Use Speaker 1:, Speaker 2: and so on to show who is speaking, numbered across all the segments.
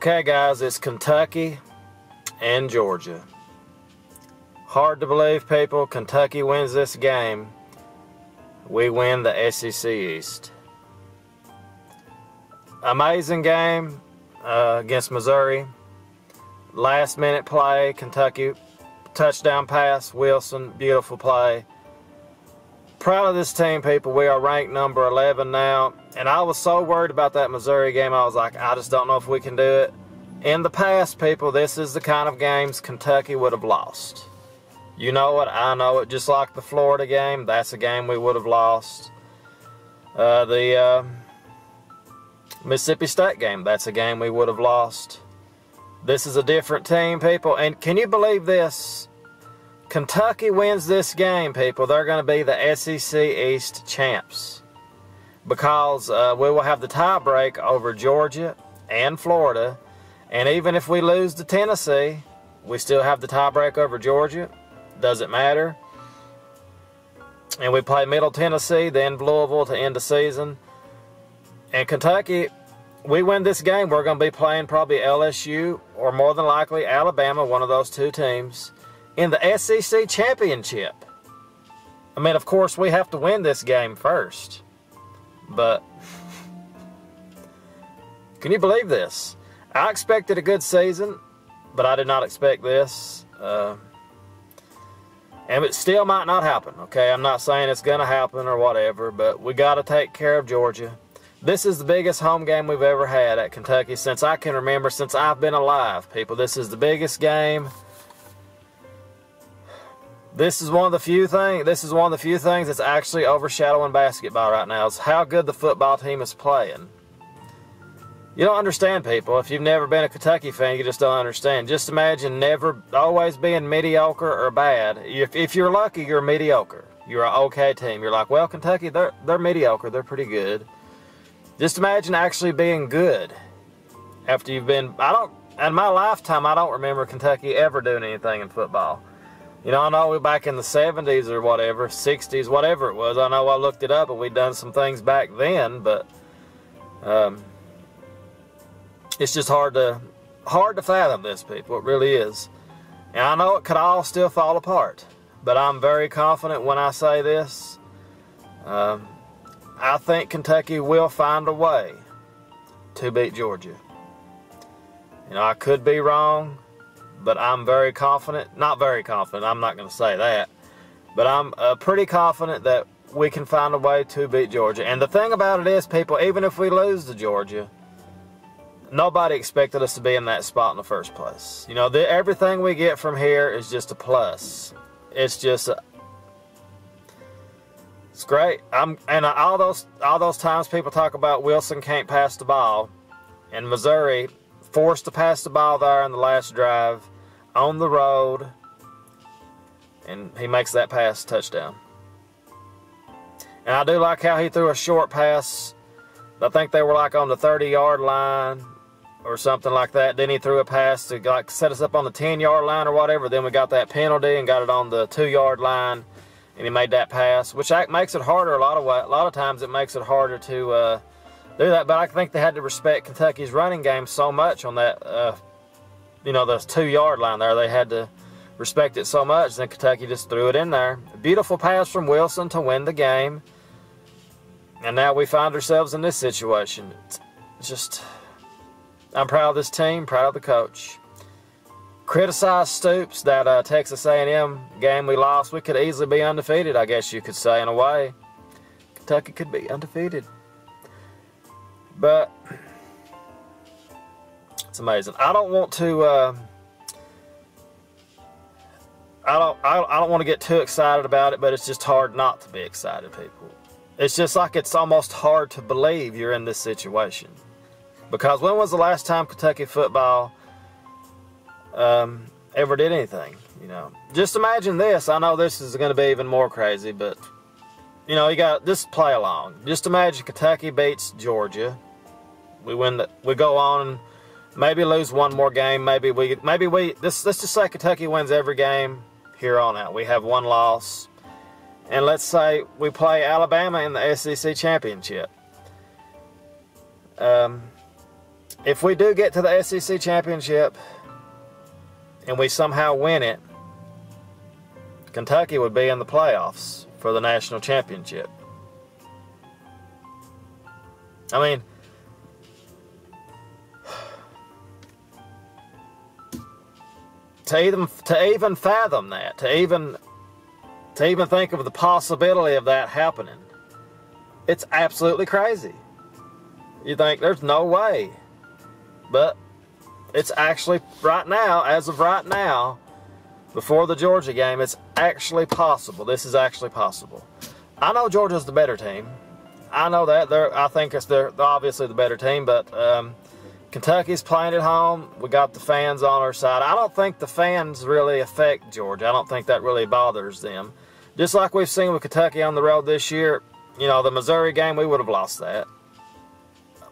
Speaker 1: Okay, guys, it's Kentucky and Georgia. Hard to believe, people. Kentucky wins this game. We win the SEC East. Amazing game against Missouri. Last minute play, Kentucky touchdown pass, Wilson, beautiful play. Proud of this team, people. We are ranked number 11 now. And I was so worried about that Missouri game. I was like, I just don't know if we can do it. In the past, people, this is the kind of games Kentucky would have lost. You know it, I know it. Just like the Florida game, that's a game we would have lost. The Mississippi State game, that's a game we would have lost. This is a different team, people. And can you believe this? Kentucky wins this game, people. They're going to be the SEC East champs. Because we will have the tie break over Georgia and Florida. And even if we lose to Tennessee, we still have the tie break over Georgia. Doesn't matter. And we play Middle Tennessee, then Louisville to end the season. And Kentucky, we win this game, we're going to be playing probably LSU or more than likely Alabama, one of those two teams, in the SEC championship. I mean, of course, we have to win this game first. But can you believe this? I expected a good season, but I did not expect this. And it still might not happen, okay? I'm not saying it's going to happen or whatever, but we got to take care of Georgia. This is the biggest home game we've ever had at Kentucky since I can remember, since I've been alive, people. This is the biggest game. This is one of the few things that's actually overshadowing basketball right now, is how good the football team is playing. You don't understand, people. If you've never been a Kentucky fan, you just don't understand. Just imagine never always being mediocre or bad. If you're lucky, you're mediocre. You're an okay team. You're like, well, Kentucky, they're mediocre. They're pretty good. Just imagine actually being good after you've been... in my lifetime, I don't remember Kentucky ever doing anything in football. You know, I know we're back in the 70s or whatever, 60s, whatever it was. I know I looked it up and we'd done some things back then, but it's just hard to fathom this, people. It really is. And I know it could all still fall apart, but I'm very confident when I say this. I think Kentucky will find a way to beat Georgia. You know, I could be wrong, but I'm very confident. Not very confident, I'm not going to say that. But I'm pretty confident that we can find a way to beat Georgia. And the thing about it is, people, even if we lose to Georgia, nobody expected us to be in that spot in the first place. You know, everything we get from here is just a plus. It's just... it's great. And all those times people talk about Wilson can't pass the ball, and Missouri forced to pass the ball there in the last drive on the road, and he makes that pass touchdown. And I do like how he threw a short pass. I think they were like on the 30-yard line or something like that. Then he threw a pass to like set us up on the 10-yard line or whatever. Then we got that penalty and got it on the 2-yard line. And he made that pass, which makes it harder a lot of times. It makes it harder to do that. But I think they had to respect Kentucky's running game so much on that, you know, the 2-yard line there. They had to respect it so much. Then Kentucky just threw it in there. A beautiful pass from Wilson to win the game. And now we find ourselves in this situation. It's just, I'm proud of this team, proud of the coach. Criticize Stoops, that Texas A&M game we lost. We could easily be undefeated, I guess you could say, in a way. Kentucky could be undefeated. But it's amazing. I don't want to I don't want to get too excited about it, but it's just hard not to be excited, people. It's just like it's almost hard to believe you're in this situation. Because when was the last time Kentucky football ever did anything? You know, just imagine this. I know this is going to be even more crazy, but you know, you got just play along. Just imagine Kentucky beats Georgia. We win. We go on and maybe lose one more game. Maybe we. Let's just say Kentucky wins every game here on out. We have one loss, and let's say we play Alabama in the SEC championship. if we do get to the SEC championship and we somehow win it, Kentucky would be in the playoffs for the national championship. I mean, to even fathom that, to even think of the possibility of that happening, it's absolutely crazy. You think there's no way, but it's actually right now, as of right now, before the Georgia game, it's actually possible. This is actually possible. I know Georgia's the better team. I know that. I think they're obviously the better team, but Kentucky's playing at home. We got the fans on our side. I don't think the fans really affect Georgia. I don't think that really bothers them. Just like we've seen with Kentucky on the road this year, you know, the Missouri game, we would have lost that.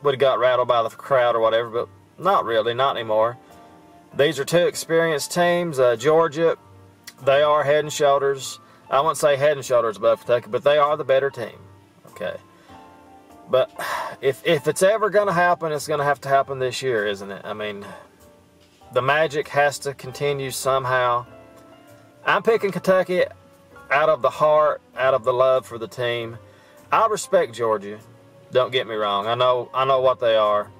Speaker 1: Would have got rattled by the crowd or whatever, but not really, not anymore. These are two experienced teams. Georgia, they are head and shoulders. I wouldn't say head and shoulders above Kentucky, but they are the better team. Okay. But if it's ever going to happen, it's going to happen this year, isn't it? I mean, the magic has to continue somehow. I'm picking Kentucky out of the heart, out of the love for the team. I respect Georgia. Don't get me wrong. I know what they are.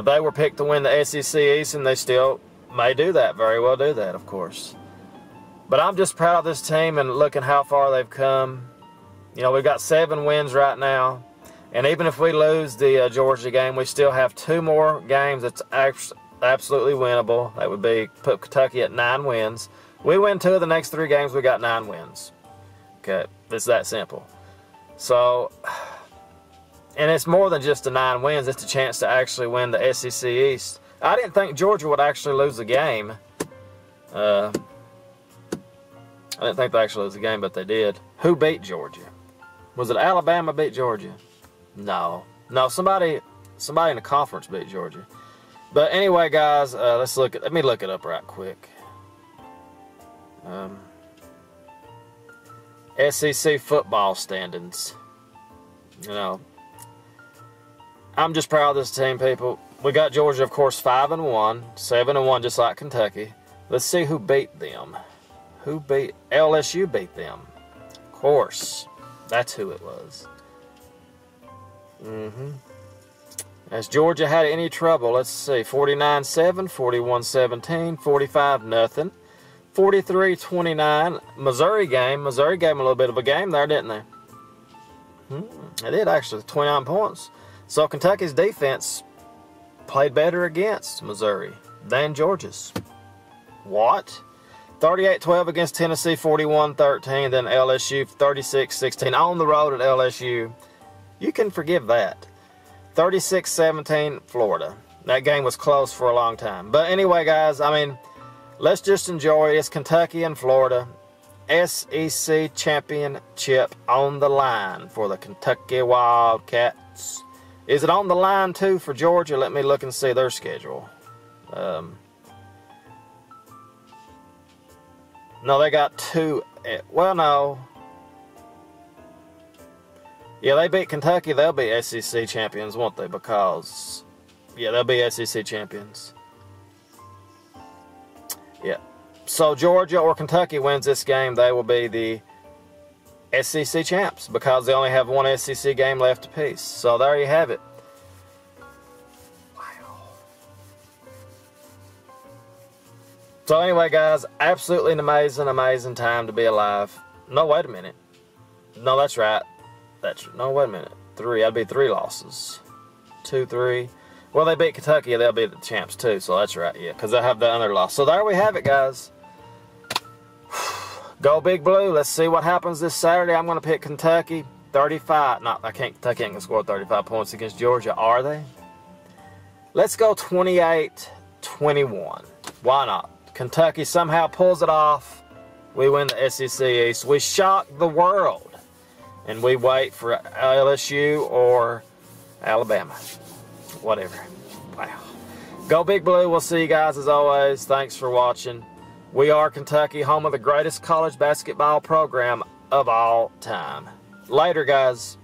Speaker 1: They were picked to win the SEC East, and they still may do that, very well do that, of course. But I'm just proud of this team and looking how far they've come. You know, we've got 7 wins right now. And even if we lose the Georgia game, we still have 2 more games that's absolutely winnable. That would be put Kentucky at 9 wins. We win 2 of the next 3 games, we got 9 wins. Okay, it's that simple. So, and it's more than just the 9 wins. It's a chance to actually win the SEC East. I didn't think Georgia would actually lose the game. I didn't think they actually lose the game, but they did. Who beat Georgia? Was it Alabama beat Georgia? No, somebody in the conference beat Georgia. But anyway, guys, let me look it up right quick. SEC football standings. You know, I'm just proud of this team, people. We got Georgia, of course, 5-1, 7-1, just like Kentucky. Let's see who beat them. LSU beat them. Of course, that's who it was. Has Georgia had any trouble? Let's see. 49-7, 41-17, 45-0, 43-29. Missouri game a little bit of a game there, didn't they? They did, actually. 29 points. So Kentucky's defense played better against Missouri than Georgia's. What? 38-12 against Tennessee, 41-13. Then LSU, 36-16 on the road at LSU. You can forgive that. 36-17 Florida. That game was close for a long time. But anyway, guys, I mean, let's just enjoy it. It's Kentucky and Florida. SEC championship on the line for the Kentucky Wildcats. Is it on the line, too, for Georgia? Let me look and see their schedule. No, they got 2. Well, no. Yeah, they beat Kentucky. They'll be SEC champions, won't they? Because, yeah, they'll be SEC champions. Yeah. So Georgia or Kentucky wins this game, they will be the SEC champs because they only have 1 SEC game left apiece. So there you have it. Wow. So anyway, guys, absolutely an amazing time to be alive. No, wait a minute. No, that's right. No, wait a minute. 3. That'd be 3 losses. 2, 3. Well, they beat Kentucky. They'll be the champs, too. So that's right, yeah, because they'll have the other loss. So there we have it, guys. Go Big Blue. Let's see what happens this Saturday. I'm going to pick Kentucky. 35. No, Kentucky ain't going to score 35 points against Georgia, are they? Let's go 28-21. Why not? Kentucky somehow pulls it off. We win the SEC East. We shock the world. And we wait for LSU or Alabama. Whatever. Wow. Go Big Blue. We'll see you guys as always. Thanks for watching. We are Kentucky, home of the greatest college basketball program of all time. Later, guys.